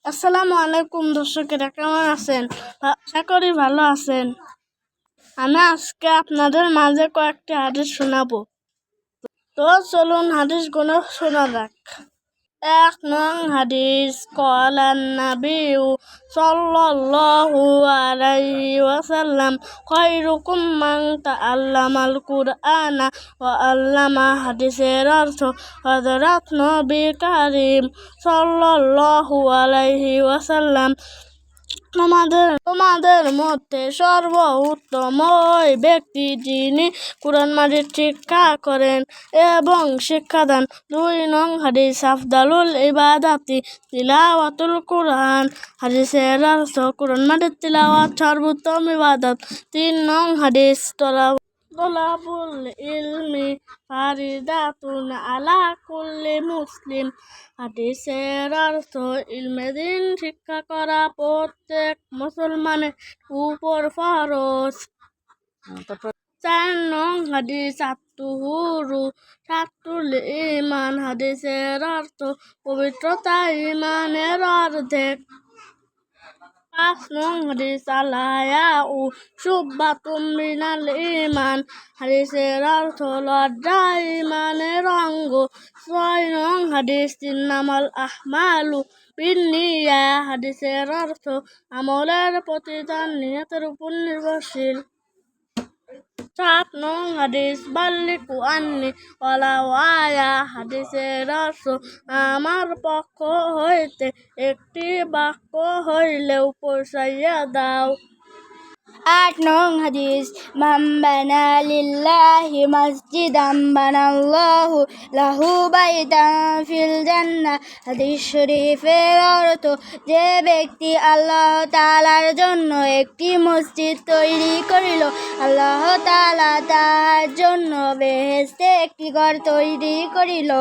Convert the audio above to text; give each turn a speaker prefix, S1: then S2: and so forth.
S1: আসসালামু আলাইকুম দর্শকেরা, কেমন আছেন? আশা করি ভালো আছেন। আমি আজকে আপনাদের মাঝে কয়েকটি হাদিস শোনাবো। তো চলুন হাদিসগুলো শোনা যাক। 1 নং হাদিস, ক্বালান নাবিয়্যু সাল্লাল্লাহু আলাইহি ওয়াসাল্লাম, খায়রুকুম মান তাআল্লামাল কুরআনা ওয়া আল্লামা। হাদিসের অর্থ, হযরত নবী কারীম সাল্লাল্লাহু আলাইহি ওয়াসাল্লাম তোমাদের মধ্যে সর্বোত্তম ওই ব্যক্তি যিনি কুরআন মাজিদ শিক্ষা করেন এবং শিক্ষা দেন। 2 নং হাদিস, আফদালুল ইবাদাতি তিলাওয়াতুল কুরআন। হাদিসের অর্থ, কুরআন মাজিদ তিলাওয়াত সর্বোত্তম ইবাদত। 3 নং হাদিস, তলাবুল ইলমি ফারিদাতুন আলা কুল্লি মুসলিম। হাদিসের অর্থ, ইলমে দ্বীন শিক্ষা করা প্রত্যেক মুসলমানের উপর ফরজ। 4 নং হাদিস, আত-তুহুরু শাতরুল ঈমান। হাদিসের অর্থ, পবিত্রতা ঈমানের অর্ধেক। 5 নং হাদিস, আল-হায়াউ শুববাতুম মিনাল ঈমান। হাদিসের অর্থ, লজ্জা ঈমানের অঙ্গ। 6 নং হাদিস, ইন্নামাল আ'মালু বিন্নিয়াত। হাদিসের অর্থ, আমলের প্রতিদান নিয়তের উপর নির্ভরশীল। 7 নং হাদিস, বাল্লিগু আন্নী ওয়ালাউ আয়া। হাদিসের অর্থ, আমার পক্ষ হইতে একটি বাক্য হইলেও পৌঁছাইয়া দাও।
S2: 8 নং হাদিস, মান বানা লিল্লাহি মাসজিদান বানাল্লাহু লাহু বাইতান ফিল জান্নাহ। হাদিস শরীফের অর্থ, যে ব্যক্তি আল্লাহ তাআলার জন্য একটি মসজিদ তৈরি করিল, আল্লাহ তাআলা তাহার জন্য বেহেশতে একটি ঘর তৈরি করিল।